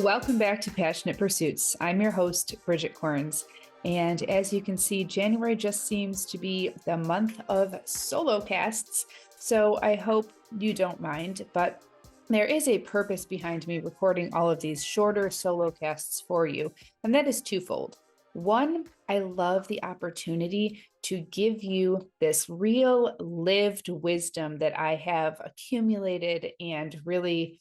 Welcome back to Passionate Pursuits. I'm your host, Bridget. And as you can see, January just seems to be the month of solocasts. So I hope you don't mind, but there is a purpose behind me recording all of these shorter solocasts for you, and that is twofold. One, I love the opportunity to give you this real lived wisdom that I have accumulated and really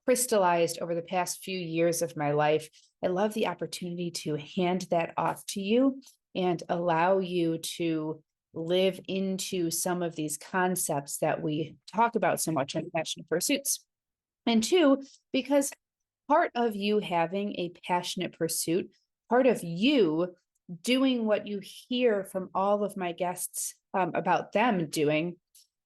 crystallized over the past few years of my life. I love the opportunity to hand that off to you and allow you to live into some of these concepts that we talk about so much in Passionate Pursuits. And two, because part of you having a passionate pursuit, part of you doing what you hear from all of my guests about them doing,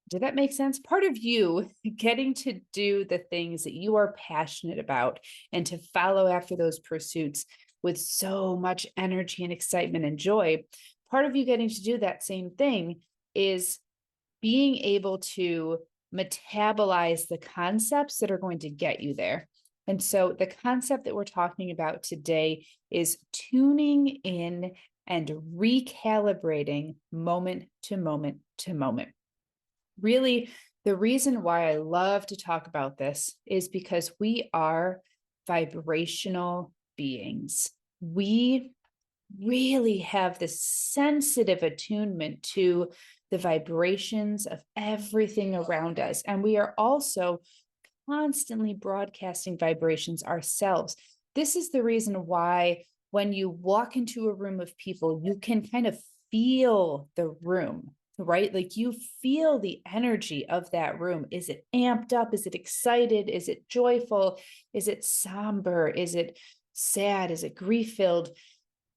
did that make sense? Part of you getting to do the things that you are passionate about and to follow after those pursuits with so much energy and excitement and joy, part of you getting to do that same thing is being able to metabolize the concepts that are going to get you there. And so the concept that we're talking about today is tuning in and recalibrating moment to moment to moment. Really, the reason why I love to talk about this is because we are vibrational beings. We really have this sensitive attunement to the vibrations of everything around us. And we are also constantly broadcasting vibrations ourselves. This is the reason why when you walk into a room of people, you can kind of feel the room, right? Like you feel the energy of that room. Is it amped up? Is it excited? Is it joyful? Is it somber? Is it sad? Is it grief-filled?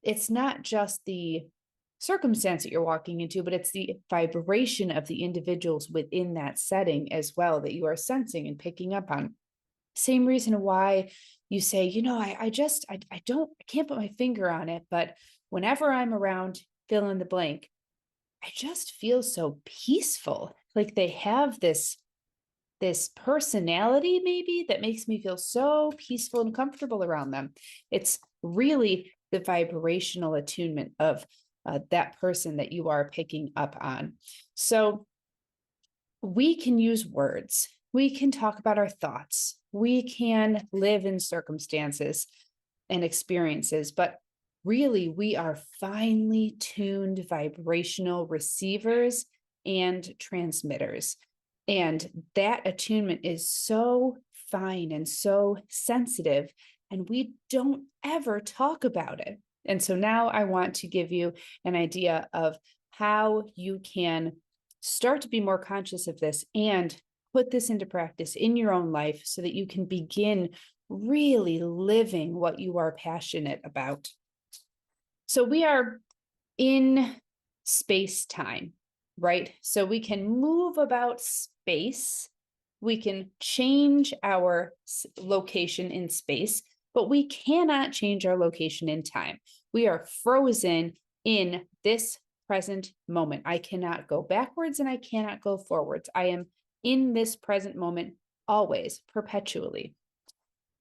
It's not just the circumstance that you're walking into, but it's the vibration of the individuals within that setting as well that you are sensing and picking up on. Same reason why you say, I can't put my finger on it, but whenever I'm around fill in the blank, I just feel so peaceful. Like they have this personality maybe that makes me feel so peaceful and comfortable around them. It's really the vibrational attunement of that person that you are picking up on. So we can use words. We can talk about our thoughts. We can live in circumstances and experiences, but really, we are finely tuned vibrational receivers and transmitters. And that attunement is so fine and so sensitive, and we don't ever talk about it. And so now I want to give you an idea of how you can start to be more conscious of this and put this into practice in your own life so that you can begin really living what you are passionate about. So we are in space-time, right? So we can move about space. We can change our location in space, but we cannot change our location in time. We are frozen in this present moment. I cannot go backwards and I cannot go forwards. I am in this present moment always, perpetually.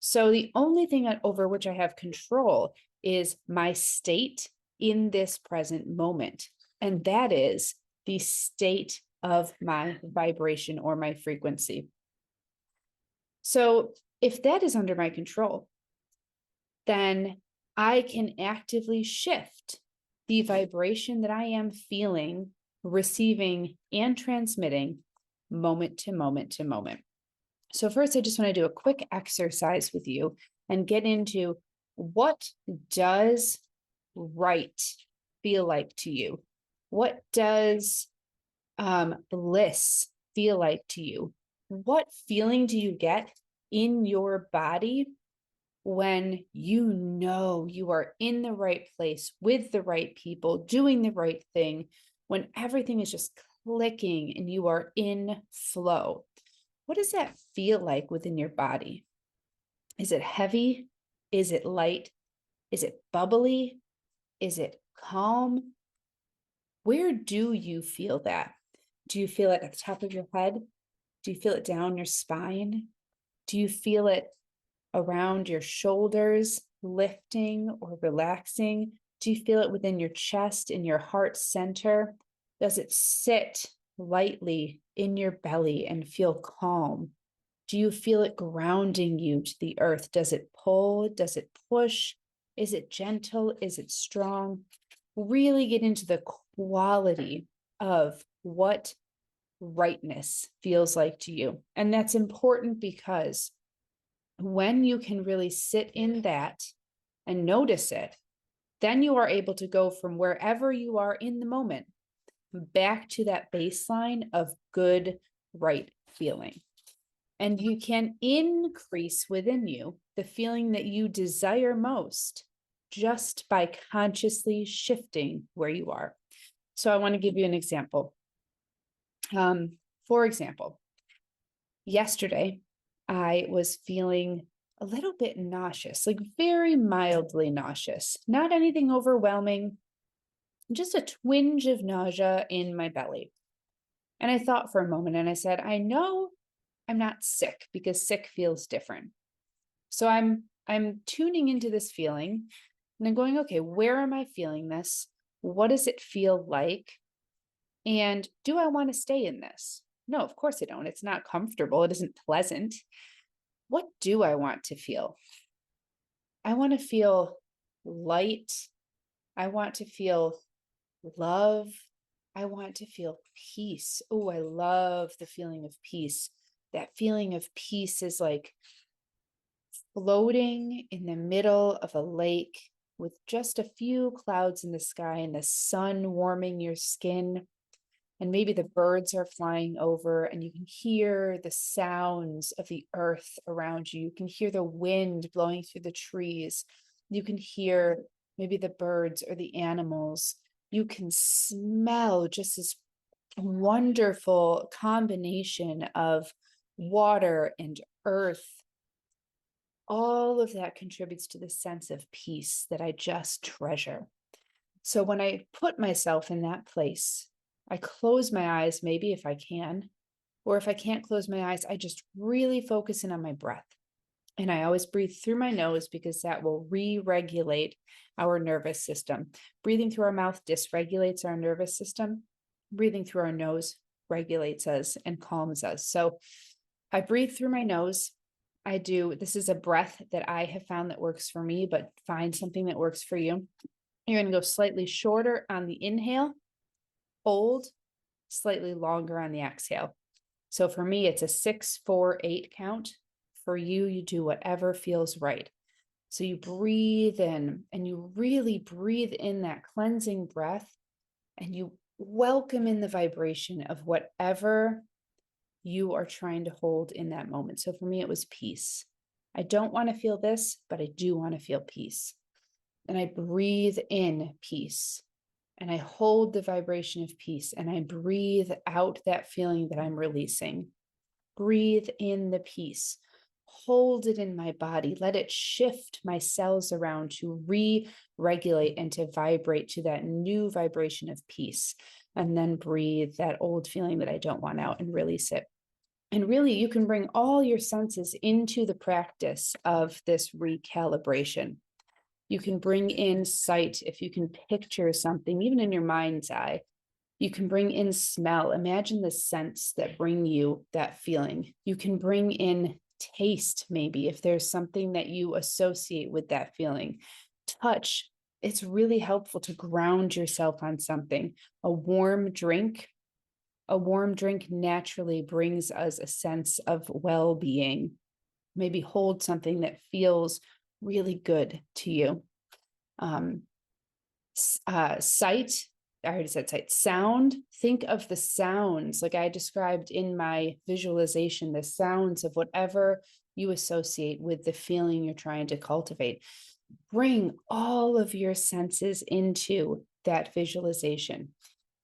So the only thing over which I have control is my state in this present moment. And that is the state of my vibration or my frequency. So if that is under my control, then I can actively shift the vibration that I am feeling, receiving, and transmitting moment to moment to moment. So first, I just want to do a quick exercise with you and get into what does right feel like to you? What does bliss feel like to you? What feeling do you get in your body when you know you are in the right place with the right people, doing the right thing, when everything is just clicking and you are in flow? What does that feel like within your body? Is it heavy? Is it light? Is it bubbly? Is it calm? Where do you feel that? Do you feel it at the top of your head? Do you feel it down your spine? Do you feel it around your shoulders, lifting or relaxing? Do you feel it within your chest, in your heart center? Does it sit lightly in your belly and feel calm? Do you feel it grounding you to the earth? Does it pull? Does it push? Is it gentle? Is it strong? Really get into the quality of what rightness feels like to you. And that's important because when you can really sit in that and notice it, then you are able to go from wherever you are in the moment back to that baseline of good, right feeling. And you can increase within you the feeling that you desire most just by consciously shifting where you are. So I want to give you an example. For example, yesterday I was feeling a little bit nauseous, like very mildly nauseous, not anything overwhelming, just a twinge of nausea in my belly. And I thought for a moment and I said, I know I'm not sick because sick feels different. So I'm tuning into this feeling and I'm going, okay, where am I feeling this? What does it feel like? And do I want to stay in this? No, of course I don't. It's not comfortable. It isn't pleasant. What do I want to feel? I want to feel light. I want to feel love. I want to feel peace. Oh, I love the feeling of peace. That feeling of peace is like floating in the middle of a lake with just a few clouds in the sky and the sun warming your skin. And maybe the birds are flying over and you can hear the sounds of the earth around you. You can hear the wind blowing through the trees. You can hear maybe the birds or the animals. You can smell just this wonderful combination of water and earth. All of that contributes to the sense of peace that I just treasure. So when I put myself in that place, I close my eyes, maybe if I can, or if I can't close my eyes, I just really focus in on my breath. And I always breathe through my nose because that will re-regulate our nervous system. Breathing through our mouth dysregulates our nervous system. Breathing through our nose regulates us and calms us. So I breathe through my nose. This is a breath that I have found that works for me, but find something that works for you. You're going to go slightly shorter on the inhale, hold, slightly longer on the exhale. So for me, it's a 6, 4, 8 count. For you, you do whatever feels right. So you breathe in and you really breathe in that cleansing breath and you welcome in the vibration of whatever you are trying to hold in that moment. So for me, it was peace. I don't want to feel this, but I do want to feel peace. And I breathe in peace and I hold the vibration of peace and I breathe out that feeling that I'm releasing. Breathe in the peace. Hold it in my body. Let it shift my cells around to re-regulate and to vibrate to that new vibration of peace. And then breathe that old feeling that I don't want out and release it. And really, you can bring all your senses into the practice of this recalibration. You can bring in sight if you can picture something, even in your mind's eye. You can bring in smell. Imagine the scents that bring you that feeling. You can bring in taste, maybe, if there's something that you associate with that feeling. Touch. It's really helpful to ground yourself on something. A warm drink naturally brings us a sense of well-being. Maybe hold something that feels really good to you. Sight, I already said sight. Sound, think of the sounds like I described in my visualization, the sounds of whatever you associate with the feeling you're trying to cultivate. Bring all of your senses into that visualization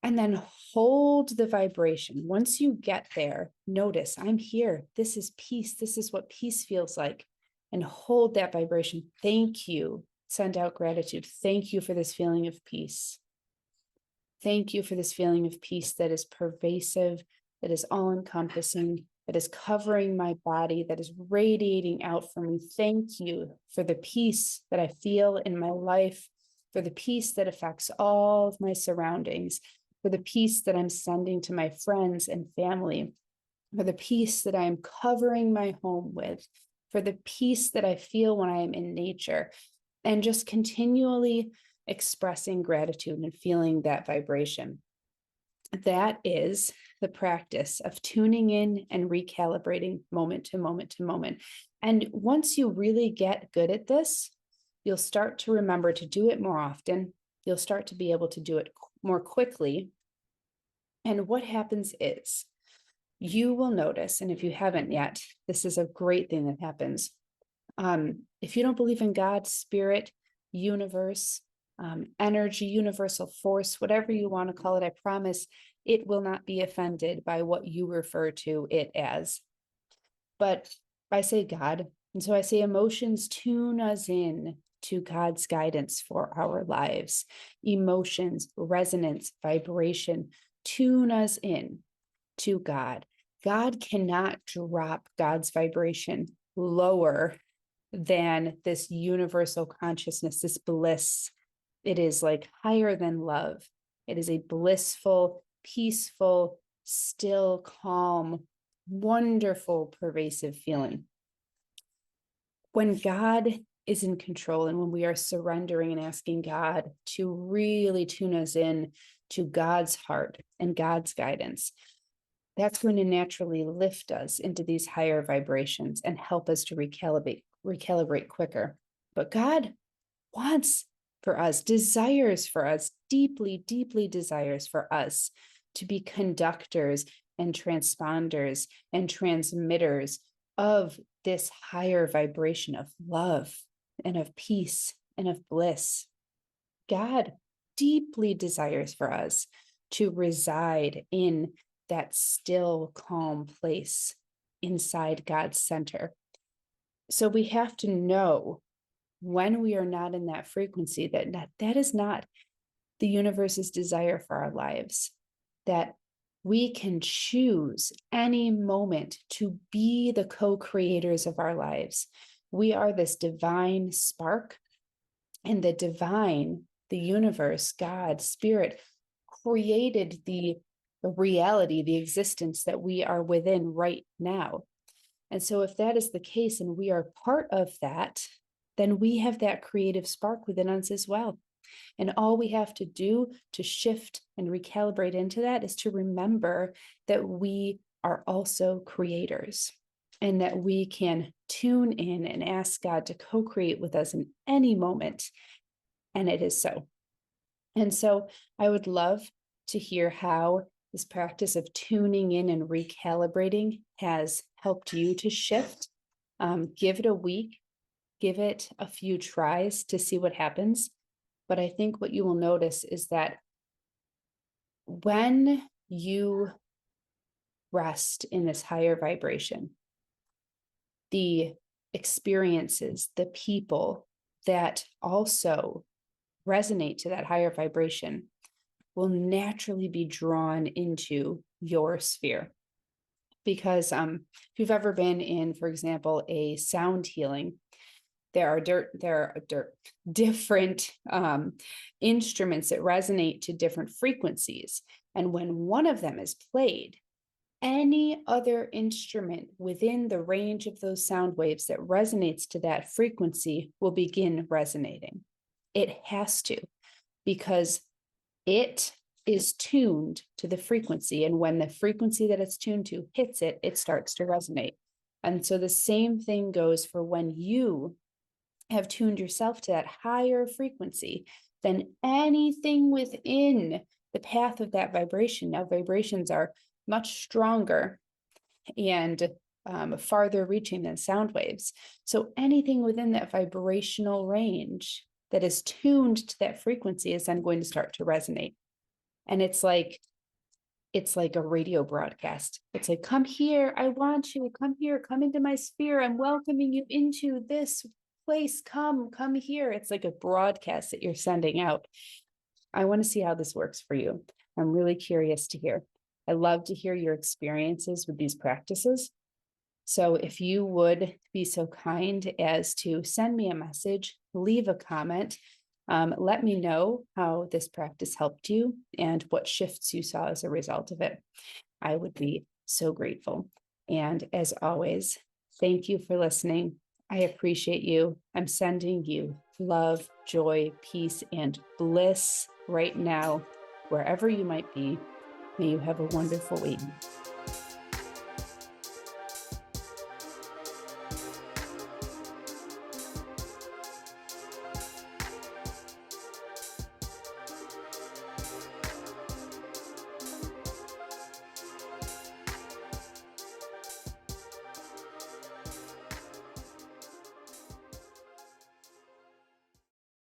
and then hold the vibration. Once you get there, notice I'm here. This is peace. This is what peace feels like. And hold that vibration. Thank you. Send out gratitude. Thank you for this feeling of peace. Thank you for this feeling of peace that is pervasive, that is all encompassing. that is covering my body, that is radiating out from me. Thank you for the peace that I feel in my life, for the peace that affects all of my surroundings, for the peace that I'm sending to my friends and family, for the peace that I'm covering my home with, for the peace that I feel when I am in nature, and just continually expressing gratitude and feeling that vibration. That is the practice of tuning in and recalibrating moment to moment to moment. And once you really get good at this, you'll start to remember to do it more often. You'll start to be able to do it more quickly. And what happens is you will notice, and if you haven't yet, this is a great thing that happens. If you don't believe in God, spirit, universe, energy, universal force, whatever you want to call it, I promise it will not be offended by what you refer to it as. But I say God, and so I say emotions tune us in to God's guidance for our lives. Emotions, resonance, vibration, tune us in to God. God cannot drop God's vibration lower than this universal consciousness, this bliss. It is like higher than love. It is a blissful, peaceful, still, calm, wonderful, pervasive feeling. When God is in control and when we are surrendering and asking God to really tune us in to God's heart and God's guidance, that's going to naturally lift us into these higher vibrations and help us to recalibrate quicker. But God wants for us, desires for us, deeply, deeply desires for us to be conductors and transponders and transmitters of this higher vibration of love and of peace and of bliss. God deeply desires for us to reside in that still, calm place inside God's center. So we have to know when we are not in that frequency, that is not the universe's desire for our lives, that we can choose any moment to be the co-creators of our lives. We are this divine spark, and the divine, the universe, God, spirit, created the reality, the existence that we are within right now. And so if that is the case and we are part of that, then we have that creative spark within us as well. And all we have to do to shift and recalibrate into that is to remember that we are also creators and that we can tune in and ask God to co-create with us in any moment. And it is so. And so I would love to hear how this practice of tuning in and recalibrating has helped you to shift. Give it a week, give it a few tries to see what happens. But I think what you will notice is that when you rest in this higher vibration, the experiences, the people that also resonate to that higher vibration will naturally be drawn into your sphere. Because if you've ever been in, for example, a sound healing, there are different instruments that resonate to different frequencies. And when one of them is played, any other instrument within the range of those sound waves that resonates to that frequency will begin resonating. It has to, because it is tuned to the frequency. And when the frequency that it's tuned to hits it, it starts to resonate. And so the same thing goes for when you have tuned yourself to that higher frequency, then anything within the path of that vibration, now vibrations are much stronger and farther reaching than sound waves. So anything within that vibrational range that is tuned to that frequency is then going to start to resonate. And it's like a radio broadcast. It's like, come here, I want you, come here, come into my sphere. I'm welcoming you into this place. Come here. It's like a broadcast that you're sending out. I want to see how this works for you. I'm really curious to hear. I love to hear your experiences with these practices. So if you would be so kind as to send me a message, leave a comment, let me know how this practice helped you and what shifts you saw as a result of it. I would be so grateful. And as always, thank you for listening. I appreciate you. I'm sending you love, joy, peace, and bliss right now, wherever you might be. May you have a wonderful week.